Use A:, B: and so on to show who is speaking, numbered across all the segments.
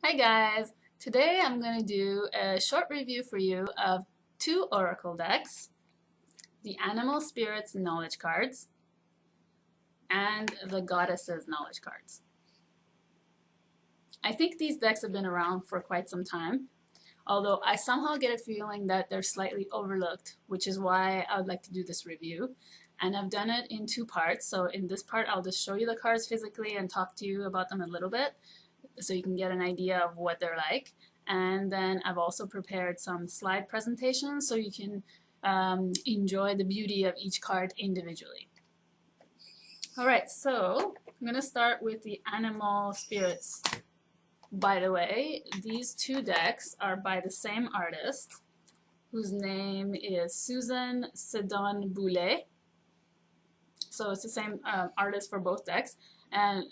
A: Hi guys! Today I'm going to do a short review for you of two Oracle decks, the Animal Spirits Knowledge cards and the Goddesses Knowledge cards. I think these decks have been around for quite some time, although I somehow get a feeling that they're slightly overlooked, which is why I would like to do this review. And I've done it in two parts, so in this part I'll just show you the cards physically and talk to you about them a little bit, so you can get an idea of what they're like. And then I've also prepared some slide presentations so you can enjoy the beauty of each card individually. All right, so I'm going to start with the Animal Spirits. By the way, these two decks are by the same artist, whose name is Susan Sedon Boulet. So it's the same artist for both decks. And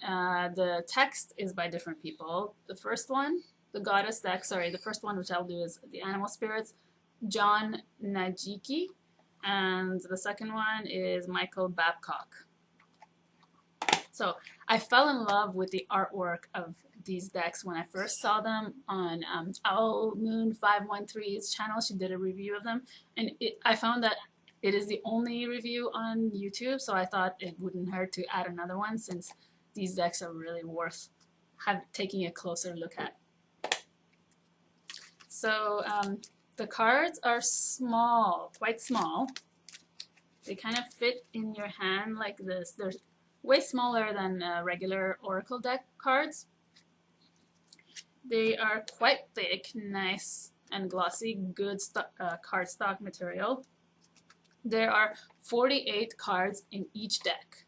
A: the text is by different people. The first one, the Goddess deck, the first one which I'll do is the Animal Spirits, John Najiki. And the second one is Michael Babcock. So I fell in love with the artwork of these decks when I first saw them on Owl Moon 513's channel. She did a review of them, and I found that it is the only review on YouTube, so I thought it wouldn't hurt to add another one since these decks are really worth taking a closer look at. So the cards are small, quite small. They kind of fit in your hand like this. They're way smaller than regular Oracle deck cards. They are quite thick, nice and glossy, good cardstock material. There are 48 cards in each deck.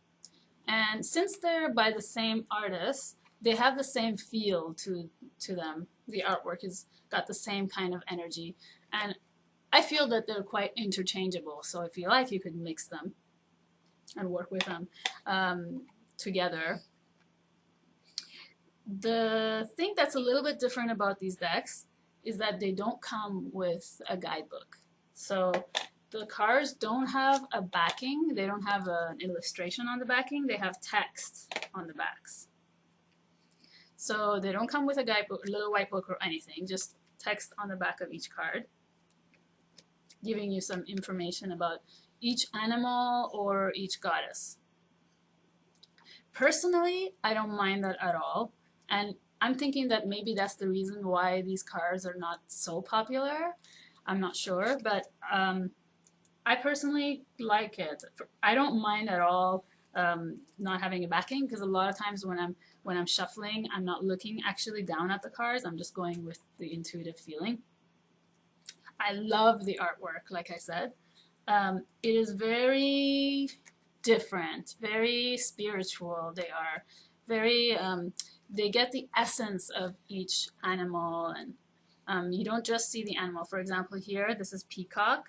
A: And since they're by the same artist, they have the same feel to them. The artwork has got the same kind of energy. And I feel that they're quite interchangeable. So if you like, you could mix them and work with them together. The thing that's a little bit different about these decks is that they don't come with a guidebook. So the cards don't have a backing. They don't have an illustration on the backing. They have text on the backs. So they don't come with a guidebook, a little white book or anything, just text on the back of each card, giving you some information about each animal or each goddess. Personally, I don't mind that at all. And I'm thinking that maybe that's the reason why these cards are not so popular. I'm not sure, but I personally like it. I don't mind at all not having a backing, because a lot of times when I'm shuffling, I'm not looking actually down at the cards. I'm just going with the intuitive feeling. I love the artwork, like I said. It is very different, very spiritual. They are very, they get the essence of each animal, and you don't just see the animal. For example, here, this is peacock.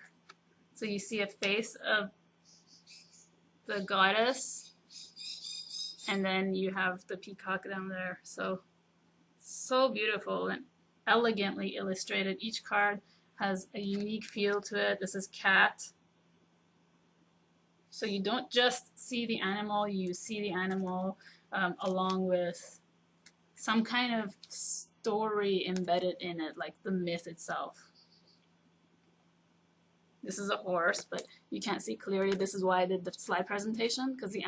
A: So you see a face of the goddess, and then you have the peacock down there. So beautiful and elegantly illustrated. Each card has a unique feel to it. This is cat. So you don't just see the animal, you see the animal along with some kind of story embedded in it, like the myth itself. This is a horse, but you can't see clearly. This is why I did the slide presentation, because the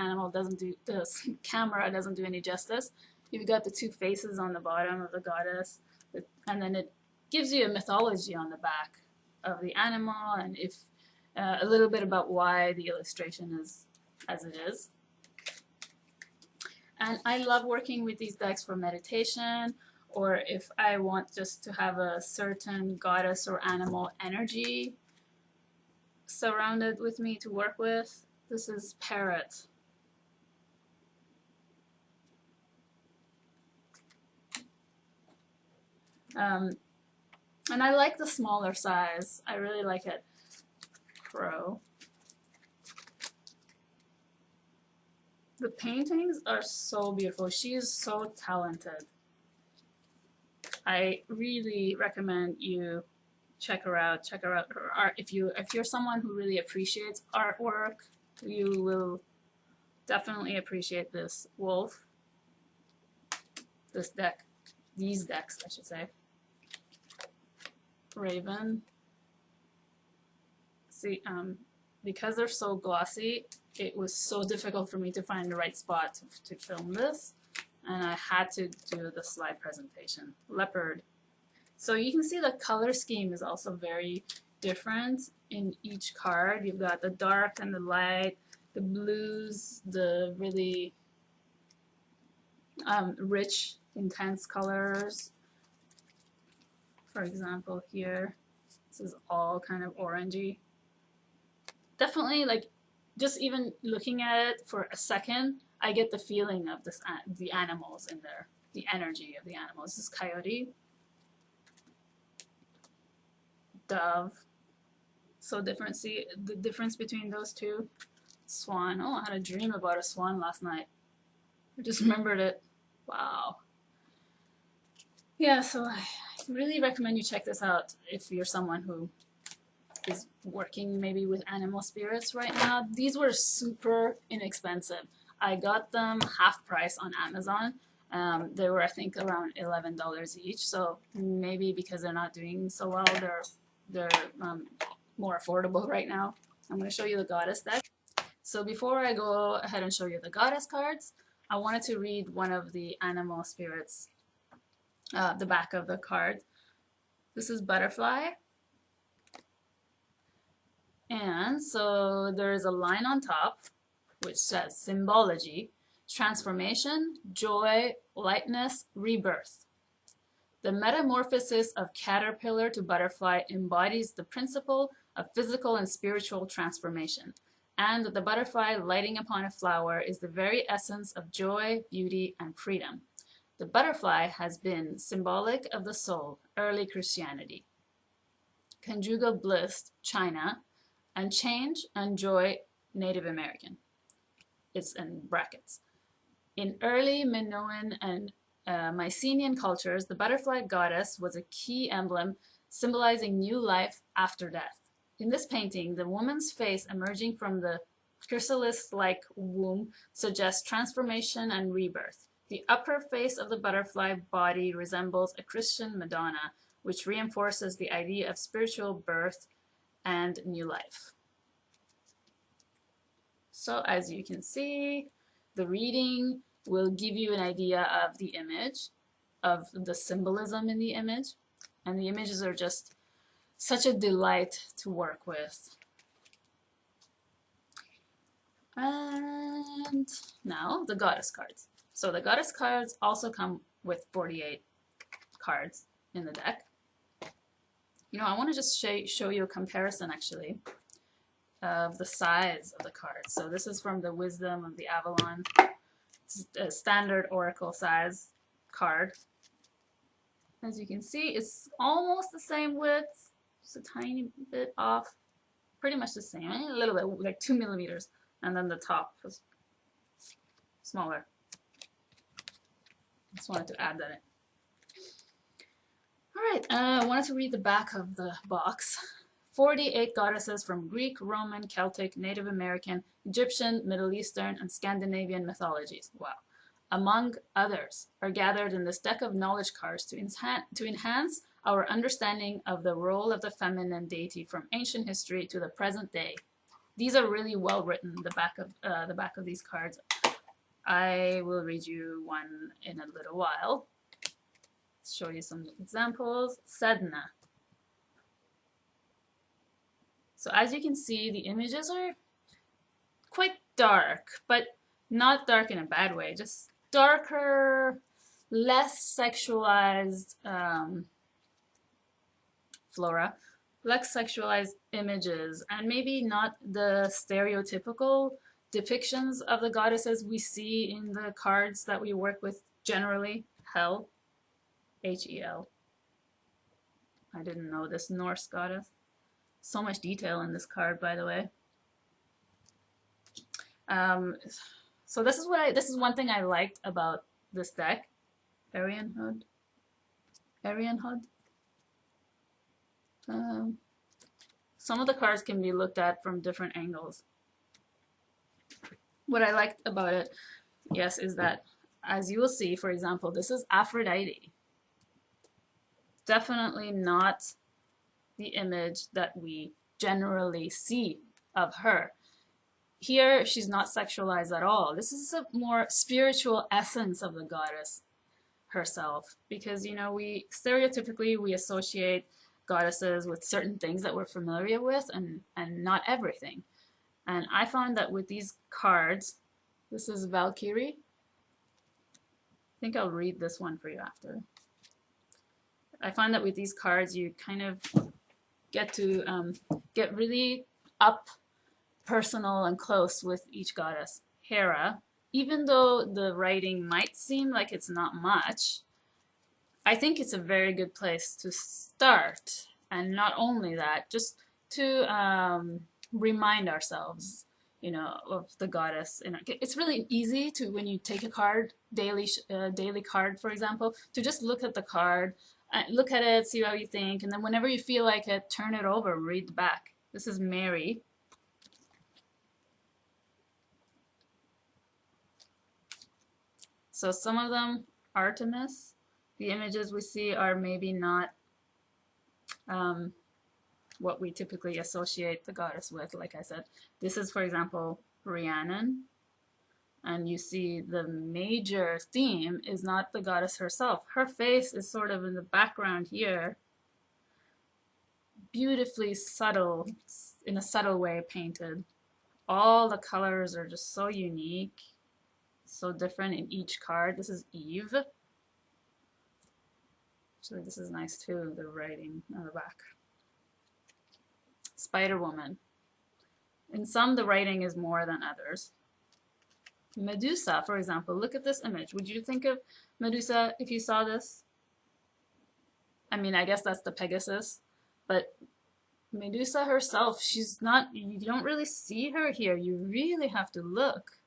A: camera doesn't do any justice. You've got the two faces on the bottom of the goddess, and then it gives you a mythology on the back of the animal, and a little bit about why the illustration is as it is. And I love working with these decks for meditation, or if I want just to have a certain goddess or animal energy surrounded with me to work with. This is Parrot. And I like the smaller size. I really like it. Crow. The paintings are so beautiful. She is so talented. I really recommend you check her out. Check her art. If you're someone who really appreciates artwork, you will definitely appreciate this wolf, this deck. these decks, I should say. Raven. See, because they're so glossy, it was so difficult for me to find the right spot to film this, and I had to do the slide presentation. Leopard. So you can see the color scheme is also very different in each card. You've got the dark and the light, the blues, the really rich, intense colors. For example, here, this is all kind of orangey. Definitely, like, just even looking at it for a second, I get the feeling of this, the animals in there, the energy of the animals. This is coyote, dove. So different. See the difference between those two. Swan. Oh, I had a dream about a swan last night. I just remembered it. Wow. Yeah, so I really recommend you check this out if you're someone who is working maybe with animal spirits right now. These were super inexpensive. I got them half price on Amazon. They were, I think, around $11 each. So maybe because they're not doing so well, they're more affordable right now. I'm going to show you the goddess deck. So before I go ahead and show you the goddess cards, I wanted to read one of the animal spirits, the back of the card. This is butterfly. And so there's a line on top which says symbology, transformation, joy, lightness, rebirth. The metamorphosis of caterpillar to butterfly embodies the principle of physical and spiritual transformation, and the butterfly lighting upon a flower is the very essence of joy, beauty, and freedom. The butterfly has been symbolic of the soul, early Christianity. Conjugal bliss, China, and change and joy, Native American. It's in brackets. In early Minoan and Mycenaean cultures, the butterfly goddess was a key emblem symbolizing new life after death. In this painting, the woman's face emerging from the chrysalis-like womb suggests transformation and rebirth. The upper face of the butterfly body resembles a Christian Madonna, which reinforces the idea of spiritual birth and new life. So as you can see, the reading will give you an idea of the image, of the symbolism in the image, and the images are just such a delight to work with. And now the goddess cards. So the goddess cards also come with 48 cards in the deck. You know, I want to just show you a comparison actually of the size of the cards. So this is from the Wisdom of the Avalon. It's a standard oracle size card. As you can see, it's almost the same width, just a tiny bit off, pretty much the same, a little bit, like 2 millimeters, and then the top was smaller. Just wanted to add that in. All right, I wanted to read the back of the box. 48 goddesses from Greek, Roman, Celtic, Native American, Egyptian, Middle Eastern, and Scandinavian mythologies. Wow. Among others, are gathered in this deck of knowledge cards to enhance our understanding of the role of the feminine deity from ancient history to the present day. These are really well written, the back of these cards. I will read you one in a little while. Show you some examples. Sedna. So as you can see, the images are quite dark, but not dark in a bad way, just darker, less sexualized flora, less sexualized images, and maybe not the stereotypical depictions of the goddesses we see in the cards that we work with generally. Hel, H-E-L. I didn't know this Norse goddess. So much detail in this card, by the way. So this is one thing I liked about this deck. Aryan Hood. Some of the cards can be looked at from different angles. What I liked about it, yes, is that as you will see, for example, this is Aphrodite. definitely not the image that we generally see of her. Here, she's not sexualized at all. This is a more spiritual essence of the goddess herself, because we stereotypically we associate goddesses with certain things that we're familiar with, and not everything. And I found that with these cards, this is Valkyrie. I think I'll read this one for you after. I find that with these cards, you kind of get to get really up personal and close with each goddess. Hera, even though the writing might seem like it's not much, I think it's a very good place to start. And not only that, just to remind ourselves, of the goddess. It's really easy to, when you take a card, daily card, for example, to just look at the card, look at it, see how you think, and then whenever you feel like it, turn it over, read the back. This is Mary. So some of them, Artemis, the images we see are maybe not what we typically associate the goddess with. Like I said, this is, for example, Rhiannon. And you see the major theme is not the goddess herself. Her face is sort of in the background here, beautifully subtle, in a subtle way painted. All the colors are just so unique, so different in each card. This is Eve. Actually, this is nice too, the writing on the back. Spider-Woman. In some, the writing is more than others. Medusa, for example, look at this image. Would you think of Medusa if you saw this? I mean, I guess that's the Pegasus, but Medusa herself, she's not, you don't really see her here. You really have to look.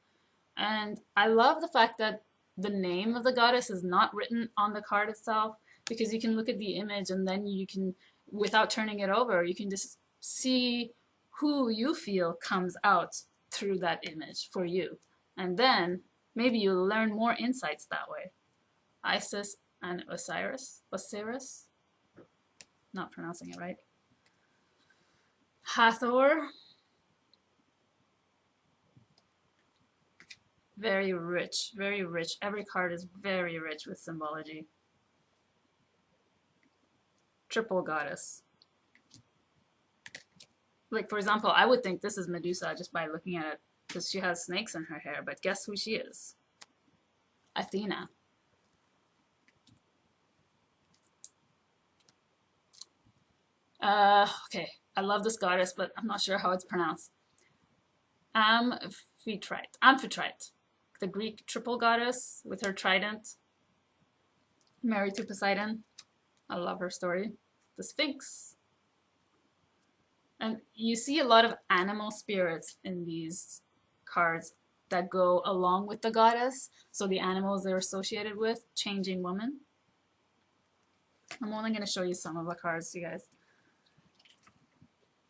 A: And I love the fact that the name of the goddess is not written on the card itself, because you can look at the image and then you can, without turning it over, you can just see who you feel comes out through that image for you. And then maybe you'll learn more insights that way. Isis and Osiris, not pronouncing it right. Hathor, very rich, very rich. Every card is very rich with symbology. Triple goddess. Like, for example, I would think this is Medusa just by looking at it, because she has snakes in her hair, but guess who she is? Athena. Okay, I love this goddess, but I'm not sure how it's pronounced. Amphitrite, the Greek triple goddess with her trident, married to Poseidon. I love her story. The Sphinx. And you see a lot of animal spirits in these cards that go along with the goddess. So the animals they're associated with, changing woman. I'm only going to show you some of the cards, you guys.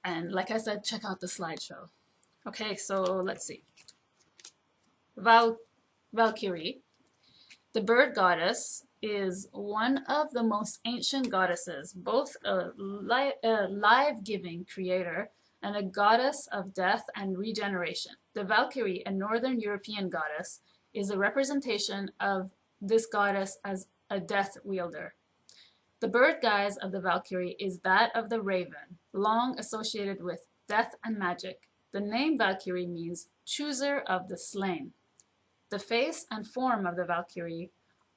A: And like I said, check out the slideshow. Okay, so let's see. Valkyrie, the bird goddess, is one of the most ancient goddesses, both a life-giving creator and a goddess of death and regeneration. The Valkyrie, a northern European goddess, is a representation of this goddess as a death wielder. The bird guise of the Valkyrie is that of the raven, long associated with death and magic. The name Valkyrie means chooser of the slain. The face and form of the Valkyrie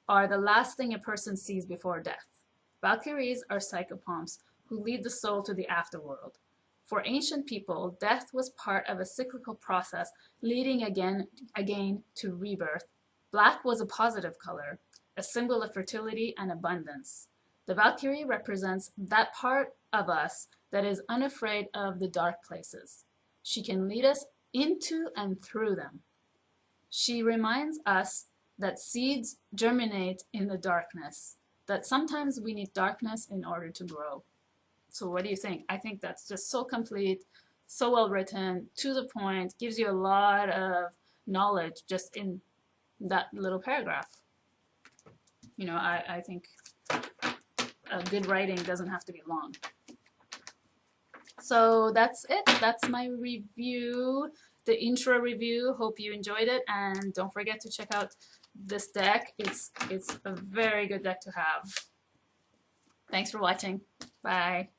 A: are the last thing a person sees before death. Valkyries are psychopomps who lead the soul to the afterworld. For ancient people, death was part of a cyclical process leading again to rebirth. Black was a positive color, a symbol of fertility and abundance. The Valkyrie represents that part of us that is unafraid of the dark places. She can lead us into and through them. She reminds us that seeds germinate in the darkness, that sometimes we need darkness in order to grow. So what do you think? I think that's just so complete, so well written, to the point, gives you a lot of knowledge just in that little paragraph. You know, I think good writing doesn't have to be long. So that's it. That's my review, the intro review. Hope you enjoyed it, and don't forget to check out this deck. It's a very good deck to have. Thanks for watching. Bye.